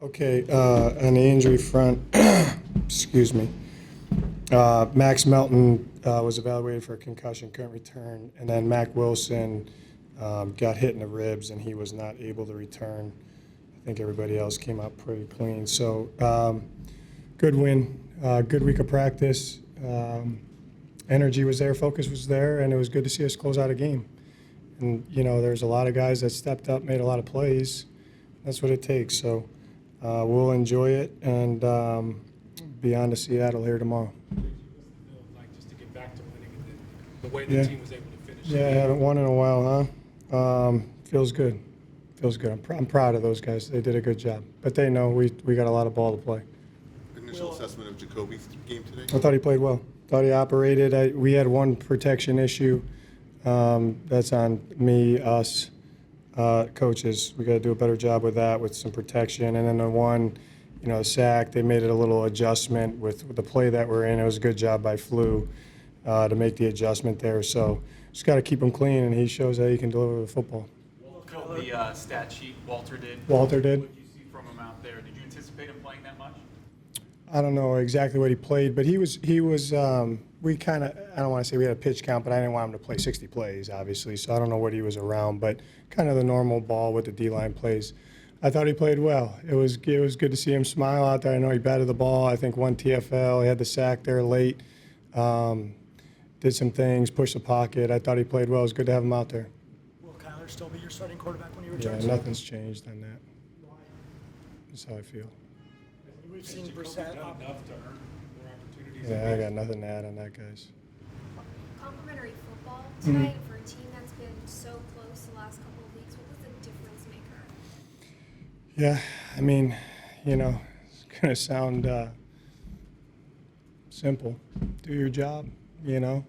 Okay, on the injury front, excuse me, Max Melton was evaluated for a concussion, couldn't return, and then Mac Wilson got hit in the ribs, and he was not able to return. I think everybody else came out pretty clean. So good win, good week of practice. Energy was there, focus was there, and it was good to see us close out a game. And, you know, there's a lot of guys that stepped up, made a lot of plays. That's what it takes. So we'll enjoy it and be on to Seattle here tomorrow. Like just to get back to winning and then the way the team was able to finish. Yeah, I haven't won in a while, huh? Feels good. Feels good. I'm proud of those guys. They did a good job. But they know we got a lot of ball to play. Initial assessment of Jacoby's game today? I thought he played well. Thought he operated. We had one protection issue. That's on me, us, coaches. We got to do a better job with that, with some protection. And then the one, you know, sack, they made it a little adjustment with the play that we're in. It was a good job by Flew to make the adjustment there. So just got to keep him clean, and he shows that he can deliver the football. The stat sheet Walter did. Walter did. What did you see from him out there? Did you anticipate him playing that much? I don't know exactly what he played, but he was we kind of, I don't want to say we had a pitch count, but I didn't want him to play 60 plays, obviously, so I don't know what he was around, but kind of the normal ball with the D-line plays. I thought he played well. It was good to see him smile out there. I know he batted the ball, I think one TFL, he had the sack there late, did some things, pushed the pocket. I thought he played well. It was good to have him out there. Will Kyler still be your starting quarterback when he returns? Yeah, nothing's changed on that. Why? That's how I feel. We've seen Jacoby Brissett. done enough to earn more opportunities. Yeah, I got nothing to add on that, guys. Complimentary football tonight for a team that's been so close the last couple of weeks. What was the difference maker? Yeah, I mean, you know, it's going to sound simple. Do your job, you know.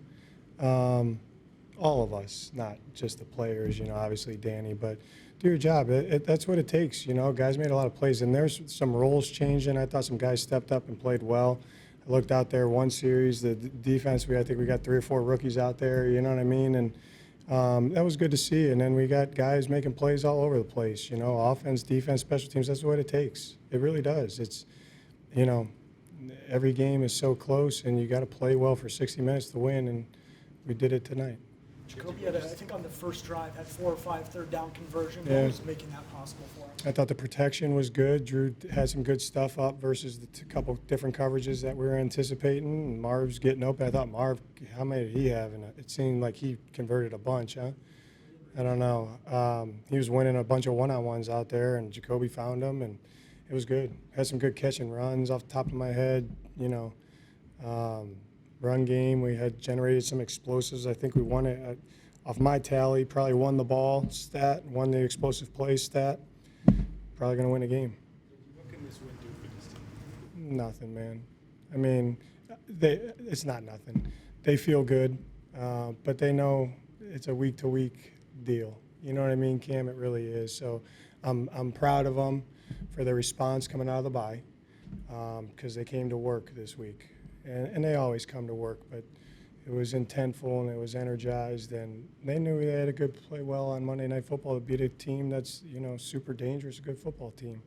All of us, not just the players, you know, obviously Danny, but do your job. That's what it takes, you know. Guys made a lot of plays, and there's some roles changing. I thought some guys stepped up and played well. I looked out there one series, the defense, I think we got 3 or 4 rookies out there, you know what I mean? And that was good to see. And then we got guys making plays all over the place, you know, offense, defense, special teams. That's what it takes. It really does. It's, you know, every game is so close, and you got to play well for 60 minutes to win, and we did it tonight. Jacoby had, I think on the first drive, had 4 or 5 third down conversions. Yeah. What was making that possible for him? I thought the protection was good. Drew had some good stuff up versus the couple different coverages that we were anticipating. And Marv's getting open. I thought Marv, how many did he have? And it seemed like he converted a bunch, huh? I don't know. He was winning a bunch of one-on-ones out there, and Jacoby found him, and it was good. Had some good catch and runs off the top of my head, you know. Run game, we had generated some explosives. I think we won it off my tally. Probably won the ball stat, won the explosive play stat. Probably going to win the game. What can this win do for this team? Nothing, man. I mean, it's not nothing. They feel good, but they know it's a week-to-week deal. You know what I mean, Cam? It really is. So I'm proud of them for their response coming out of the bye because they came to work this week. And they always come to work, but it was intentful and it was energized, and they knew they had a good play well on Monday Night Football to beat a team that's, you know, super dangerous, a good football team.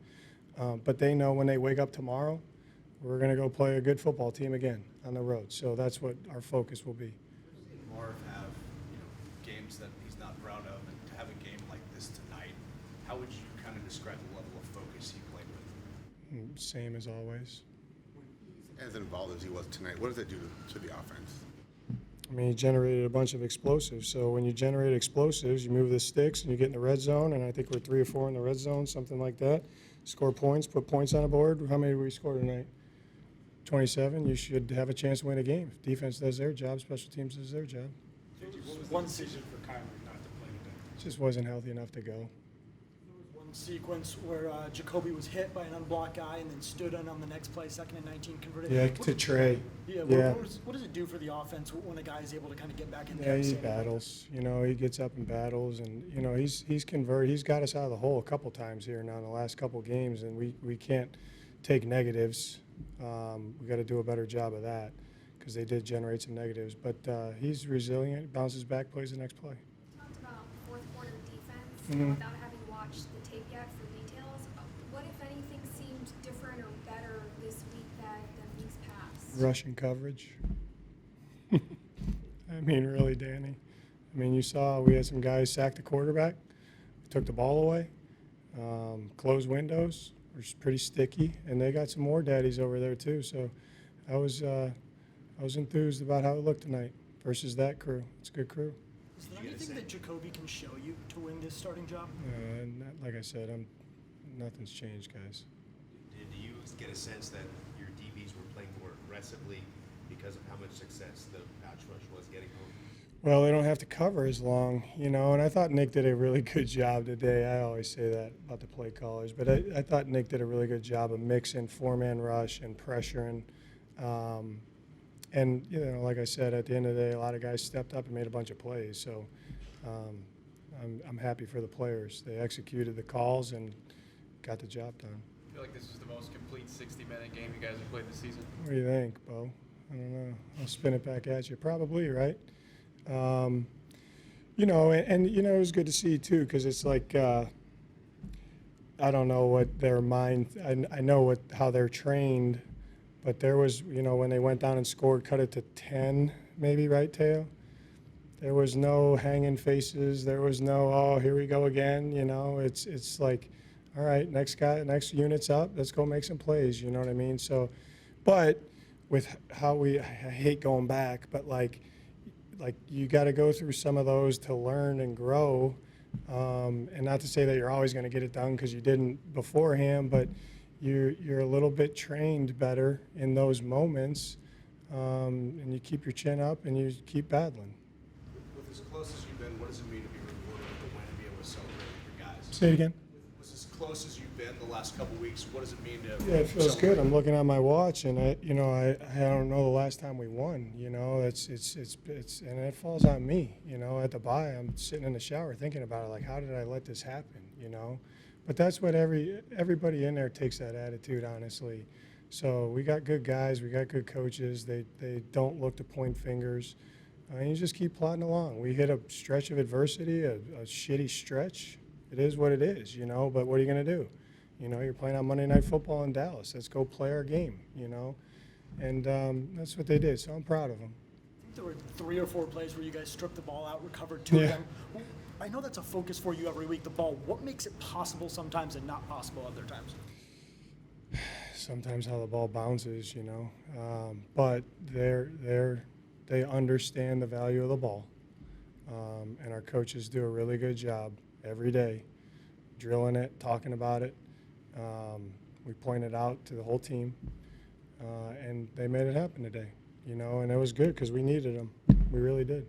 But they know when they wake up tomorrow, we're going to go play a good football team again on the road. So that's what our focus will be. Marv have, you know, games that he's not proud of, and to have a game like this tonight, how would you kind of describe the level of focus he played with? Same as always. As involved as he was tonight, what does that do to the offense? I mean, he generated a bunch of explosives. So when you generate explosives, you move the sticks and you get in the red zone, and I think we're 3 or 4 in the red zone, something like that. Score points, put points on the board. How many did we score tonight? 27. You should have a chance to win a game. If defense does their job, special teams does their job. What was the decision for Kyler not to play today? Just wasn't healthy enough to go. There was one sequence where Jacoby was hit by an unblocked guy and then stood on the next play, 2nd and 19, converted. Yeah, to Trey. Yeah, Yeah. What does it do for the offense when a guy is able to kind of get back in Yeah, there? he battles. You know, he gets up and battles, and you know, he's converted. He's got us out of the hole a couple times here now in the last couple games, and we can't take negatives. We got to do a better job of that because they did generate some negatives. But he's resilient, bounces back, plays the next play. You talked about fourth quarter defense Mhm. without having watched the tape yet for details. What, if anything, seemed Russian coverage. I mean, really, Danny. I mean, you saw we had some guys sack the quarterback, took the ball away, closed windows, were pretty sticky, and they got some more daddies over there too. So I was enthused about how it looked tonight versus that crew. It's a good crew. Is there anything that Jacoby can show you to win this starting job? Like I said, nothing's changed, guys. Do you get a sense that your DBs were playing more aggressively because of how much success the pass rush was getting home? Well, they don't have to cover as long, you know, and I thought Nick did a really good job today. I always say that about the play callers, but I thought Nick did a really good job of mixing four-man rush and pressuring. And, you know, like I said, at the end of the day, a lot of guys stepped up and made a bunch of plays. So I'm happy for the players. They executed the calls and got the job done. I feel like this is the most complete 60-minute game you guys have played this season. What do you think, Bo? I don't know. I'll spin it back at you. Probably, right? You know, and you know, it was good to see too, because it's like I don't know what their mind. I know how they're trained, but there was, you know, when they went down and scored, cut it to 10, maybe, right, Teo? There was no hanging faces. There was no, oh, here we go again. You know, it's like, all right, next unit's up. Let's go make some plays. You know what I mean? So, but with how I hate going back, but like you got to go through some of those to learn and grow, and not to say that you're always going to get it done because you didn't beforehand, but you're a little bit trained better in those moments, and you keep your chin up and you keep battling. With as close as you've been, what does it mean to be rewarded with the win and be able to celebrate with your guys? Say it again. With as close as you've been the last couple weeks, what does it mean to Yeah, it feels celebrate? good. I'm looking at my watch, and I don't know the last time we won. You know, it's and it falls on me. You know, at the bye, I'm sitting in the shower thinking about it, like, how did I let this happen? You know, but that's what everybody in there takes that attitude, honestly. So we got good guys, we got good coaches. They don't look to point fingers. And you just keep plodding along. We hit a stretch of adversity, a shitty stretch. It is what it is, you know, but what are you going to do? You know, you're playing on Monday Night Football in Dallas. Let's go play our game, you know. And that's what they did, so I'm proud of them. I think there were 3 or 4 plays where you guys stripped the ball out, recovered 2 of Yeah. them. I know that's a focus for you every week, the ball. What makes it possible sometimes and not possible other times? Sometimes how the ball bounces, you know. But they understand the value of the ball. And our coaches do a really good job every day, drilling it, talking about it. We pointed out to the whole team, and they made it happen today, you know, and it was good because we needed them. We really did.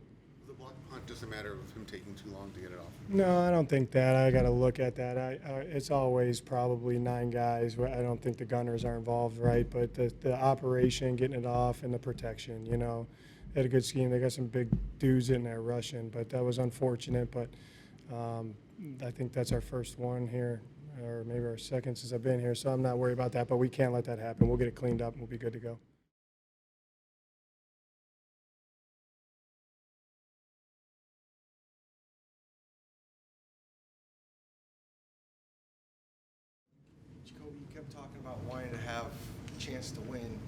The block punt doesn't matter with him taking too long to get it off. No, I don't think that. I got to look at that. It's always probably 9 guys. I don't think the gunners are involved, right? But the operation, getting it off, and the protection, you know. They had a good scheme. They got some big dudes in there rushing, but that was unfortunate. But I think that's our first one here, or maybe our second since I've been here, so I'm not worried about that. But we can't let that happen. We'll get it cleaned up, and we'll be good to go. Jacoby, you kept talking about wanting to have a chance to win.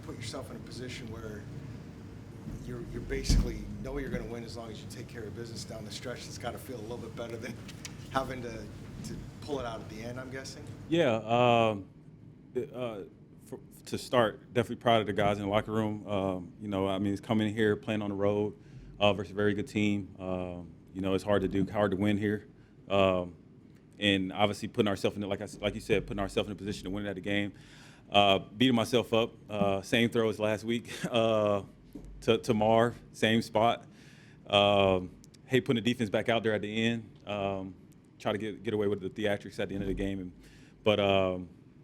Put yourself in a position where you're basically know you're going to win as long as you take care of business down the stretch. It's got to feel a little bit better than having to pull it out at the end, I'm guessing. Yeah. To start, definitely proud of the guys in the locker room. You know, I mean, it's coming in here, playing on the road versus a very good team. You know, it's hard to win here. And obviously putting ourselves in it, like you said, putting ourselves in a position to win at the game. Beating myself up, same throw as last week to Marv, same spot. Hate putting the defense back out there at the end. Try to get away with the theatrics at the end of the game. But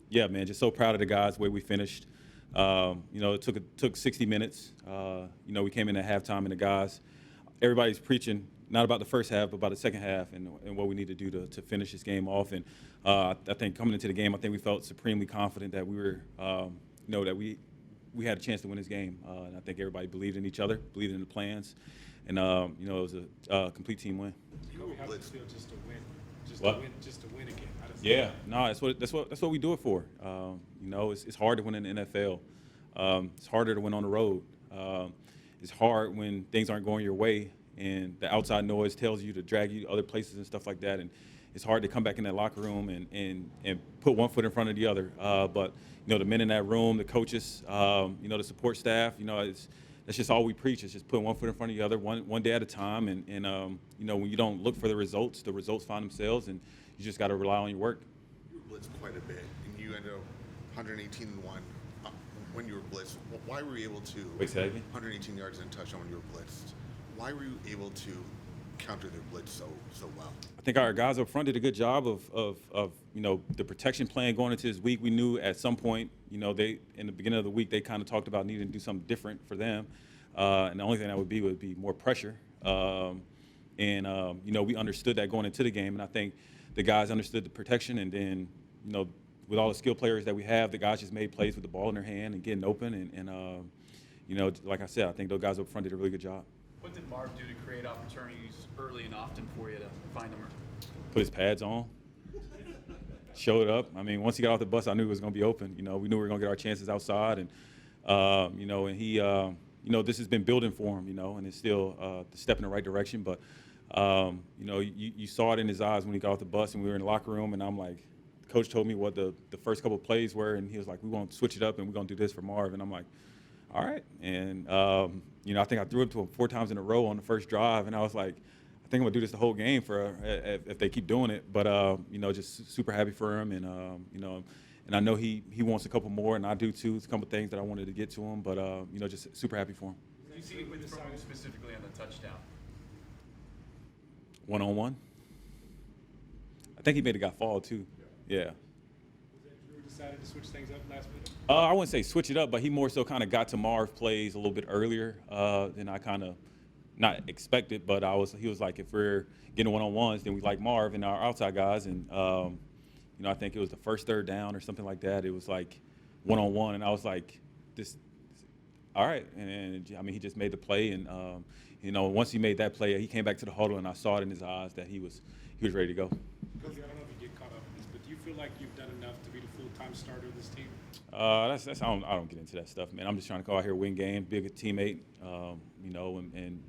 yeah, man, just so proud of the guys, the way we finished. You know, it took 60 minutes. You know, we came in at halftime, and the guys, everybody's preaching not about the first half, but about the second half and what we need to do to finish this game off. And I think coming into the game, I think we felt supremely confident that we were, you know, that we had a chance to win this game. And I think everybody believed in each other, believed in the plans, and you know, it was a complete team win. How does it feel just to win? Just to win again. How does Yeah, no, that's what we do it for. You know, it's hard to win in the NFL. It's harder to win on the road. It's hard when things aren't going your way and the outside noise tells you to drag you to other places and stuff like that. And it's hard to come back in that locker room and put one foot in front of the other. But, the men in that room, the coaches, the support staff, that's just all we preach. Is just put one foot in front of the other, one day at a time. And when you don't look for the results find themselves, and you just got to rely on your work. You were blitzed quite a bit, and you ended up 118-1 when you were blitzed. Why were you able to? Wait, say that again? 118 yards and a touchdown when you were blitzed. Why were you able to counter their blitz so well? I think our guys up front did a good job of the protection plan going into this week. We knew at some point, they in the beginning of the week they kind of talked about needing to do something different for them, and the only thing that would be more pressure. We understood that going into the game, and I think the guys understood the protection, and then with all the skill players that we have, the guys just made plays with the ball in their hand and getting open, and like I said, I think those guys up front did a really good job. What did Marv do to create opportunities early and often for you to find them? Put his pads on, showed up. I mean, once he got off the bus, I knew it was going to be open. We knew we were going to get our chances outside, and and he, this has been building for him, and it's still the step in the right direction. But you saw it in his eyes when he got off the bus, and we were in the locker room, and I'm like, the coach told me what the first couple of plays were, and he was like, we want to switch it up, and we're going to do this for Marv, and I'm like, all right. And I think I threw it to him 4 times in a row on the first drive, and I was like, I think I'm gonna do this the whole game for if they keep doing it. But just super happy for him, and and I know he wants a couple more, and I do too. It's a couple things that I wanted to get to him, but just super happy for him. Did you see it with Fromm specifically on the touchdown? One-on-one. I think he made a guy fall too. Yeah. Was that Drew decided to switch things up last minute? I wouldn't say switch it up, but he more so kind of got to Marv plays a little bit earlier than I kind of not expected. But he was like, if we're getting one-on-ones, then we like Marv and our outside guys. And I think it was the first third down or something like that. It was like one-on-one, and I was like, this all right. And I mean, he just made the play, and once he made that play, he came back to the huddle, and I saw it in his eyes that he was ready to go. Coach, I don't know if you get caught up in this, but do you feel like you've done enough to be the full-time starter of this team? That's I don't get into that stuff, man. I'm just trying to go out here, win games, be a good teammate, and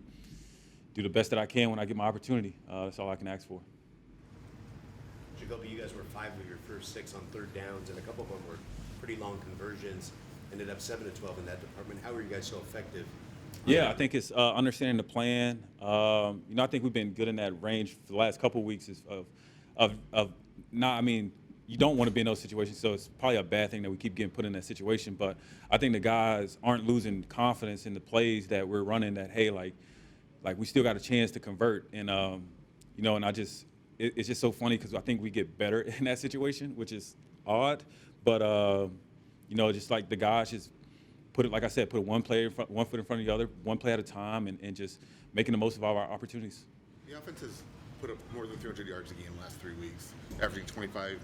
do the best that I can when I get my opportunity. That's all I can ask for. Jacoby, you guys were 5 of your first 6 on third downs, and a couple of them were pretty long conversions. Ended up 7 of 12 in that department. How were you guys so effective? Yeah, I think it's understanding the plan. I think we've been good in that range for the last couple of weeks of not. I mean, you don't want to be in those situations, so it's probably a bad thing that we keep getting put in that situation. But I think the guys aren't losing confidence in the plays that we're running. That hey, like we still got a chance to convert, and and it's just so funny because I think we get better in that situation, which is odd. But just like the guys just put it, like I said, put one foot in front of the other, one play at a time, and just making the most of all our opportunities. The offense has put up more than 300 yards a game the last 3 weeks, averaging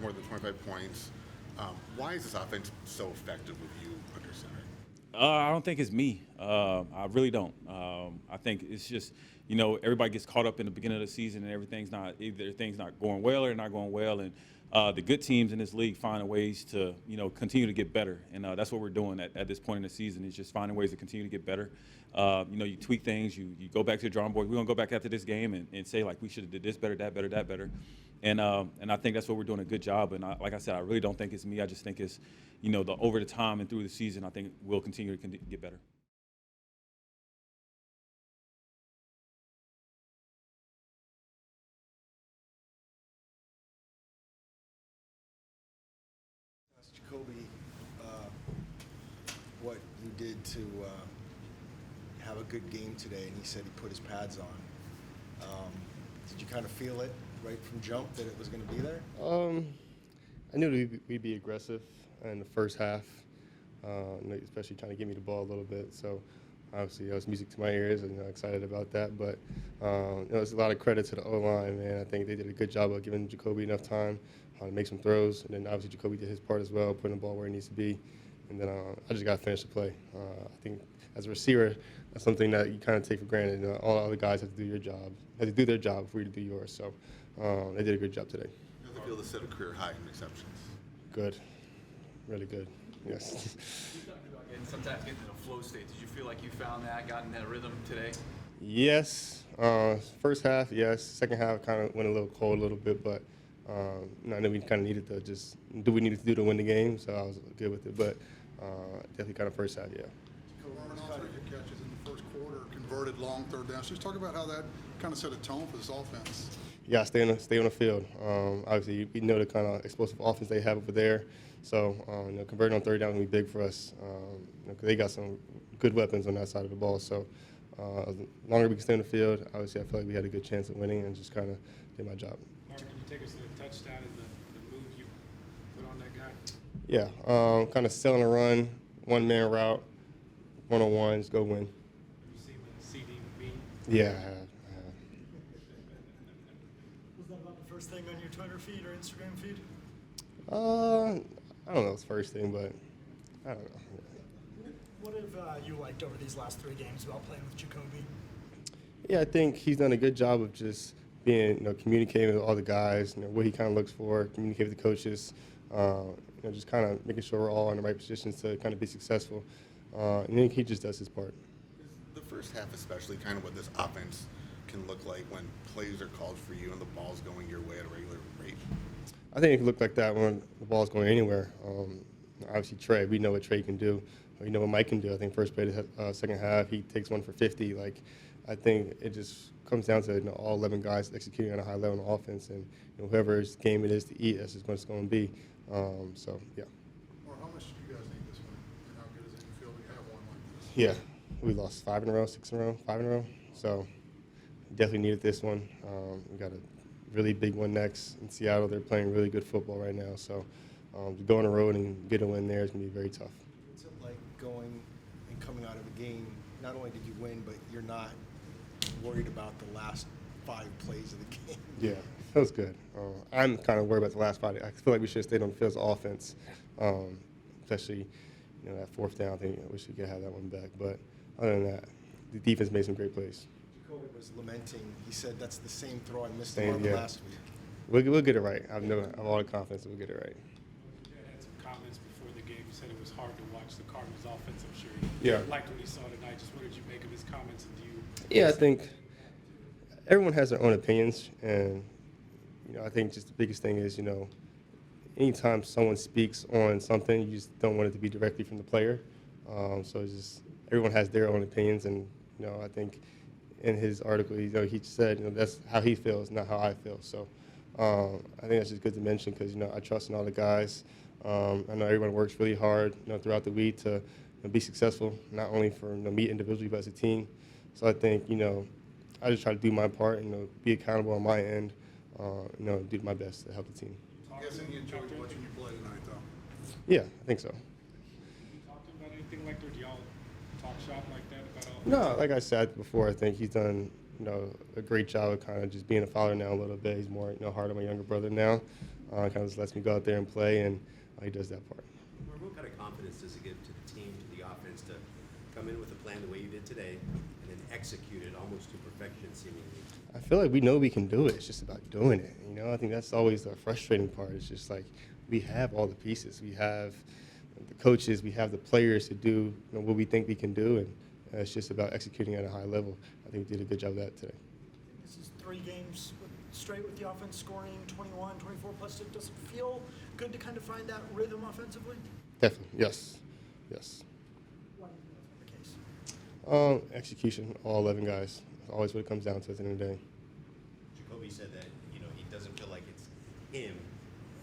more than 25 points. Why is this offense so effective with you under center? I don't think it's me. I really don't. I think it's just, everybody gets caught up in the beginning of the season and everything's not going well or not going well. And the good teams in this league find ways to, continue to get better. And that's what we're doing at this point in the season is just finding ways to continue to get better. You tweak things, you go back to the drawing board. We're going to go back after this game and say, like, we should have did this better, that better, that better. And I think that's what we're doing a good job. And like I said, I really don't think it's me. I just think it's, over the time and through the season, I think we'll continue to get better. Jacoby, what you did to have a good game today, and he said he put his pads on. Did you kind of feel it right from jump that it was going to be there? I knew we'd be aggressive in the first half, especially trying to get me the ball a little bit. So obviously that was music to my ears, and excited about that. But it's a lot of credit to the O-line, man. I think they did a good job of giving Jacoby enough time to make some throws, and then obviously Jacoby did his part as well, putting the ball where it needs to be. And then I just got to finish the play. I think as a receiver, that's something that you kind of take for granted. All the other guys have to do their job before you do yours. So they did a good job today. How does it feel to set a career high in receptions? Good, really good. Yes. You talked about And sometimes getting in a flow state. Did you feel like you found that, got in that rhythm today? Yes. First half, yes. Second half kind of went a little cold a little bit, but I know we kind of needed to just do what we needed to do to win the game, so I was good with it. But definitely kind of first half, yeah. Marvin, all 3 of your catches in the first quarter converted long third downs. Just talk about how that kind of set a tone for this offense. Yeah, stay on the field. Obviously, we know the kind of explosive offense they have over there. So, converting on third down will be big for us. 'Cause they got some good weapons on that side of the ball. So, as longer we can stay on the field, obviously, I feel like we had a good chance at winning and just kind of did my job. Marvin, can you take us to the touchdown and the move you put on that guy? Yeah, kind of selling a run, one-man route, one-on-ones, go win. Have you seen the CD meme? Yeah, I have. Was that about the first thing on your Twitter feed or Instagram feed? I don't know it's first thing, but I don't know. What have you liked over these last 3 games about playing with Jacoby? Yeah, I think he's done a good job of just being, communicating with all the guys, what he kind of looks for, communicate with the coaches, just kind of making sure we're all in the right positions to kind of be successful. And then he just does his part. The first half especially kind of what this offense can look like when plays are called for you and the ball's going your way at a regular rate. I think it can look like that when the ball's going anywhere. Obviously, Trey, we know what Trey can do. We know what Mike can do. I think first play, second half, he takes one for 50. I think it just comes down to all 11 guys executing on a high level on offense, and whoever's game it is to eat, that's just what it's going to be. So, yeah. Or how much do you guys need this one? And how good is it you feel to have one like this? Yeah, we lost 5 in a row, 6 in a row, 5 in a row. So definitely needed this one. We got a really big one next in Seattle. They're playing really good football right now. So to go on the road and get a win there is going to be very tough. What's it like going and coming out of a game, not only did you win, but you're not worried about the last 5 plays of the game? Yeah, it feels good. I'm kind of worried about the last 5. I feel like we should have stayed on the field as offense, especially that 4th down. I think I wish we could have that one back. But other than that, the defense made some great plays. Jacoby was lamenting. He said that's the same throw I missed Same, on yeah. last week. We'll get it right. I have all the confidence that we'll get it right. You had some comments before the game. You said it was hard to watch the Cardinals offense. I'm sure Yeah. you liked what you saw tonight. Just what did you make of his comments? And do you? Yeah, I think everyone has their own opinions, and I think just the biggest thing is anytime someone speaks on something, you just don't want it to be directly from the player. So it's just everyone has their own opinions, and I think in his article, he said that's how he feels, not how I feel. So I think that's just good to mention because I trust in all the guys. I know everyone works really hard throughout the week to be successful, not only for me individually but as a team. So I think I just try to do my part and be accountable on my end. Do my best to help the team. I'm guessing you enjoyed watching you play tonight, though. Yeah, I think so. You talk to him about anything like that? Do y'all talk shop like that about all? No, like I said before, I think he's done a great job of kind of just being a father now a little bit. He's more hard on my younger brother now. Kind of just lets me go out there and play, and he does that part. What kind of confidence does it give to the team, to the offense, to come in with a plan the way you did today and then execute it almost to perfection, seemingly? I feel like we know we can do it. It's just about doing it. I think that's always the frustrating part. It's just like we have all the pieces. We have the coaches. We have the players to do what we think we can do, and it's just about executing at a high level. I think we did a good job of that today. This is 3 games straight with the offense scoring 21, 24 plus. Does it feel good to kind of find that rhythm offensively? Definitely, yes. Why do you think that's been the case? Execution, all 11 guys. That's always what it comes down to at the end of the day. Jacoby said that he doesn't feel like it's him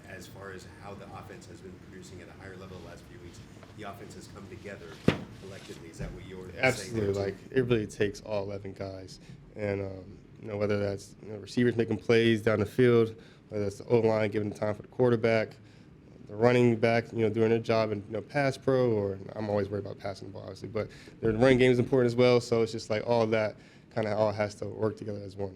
as far as how the offense has been producing at a higher level the last few weeks. The offense has come together collectively. Is that what you're Absolutely. saying? It really takes all 11 guys, and whether that's receivers making plays down the field, whether that's the O-line giving the time for the quarterback, the running back, doing their job in pass pro, or I'm always worried about passing the ball, obviously, but the running game is important as well. So it's just like all that kind of all has to work together as one.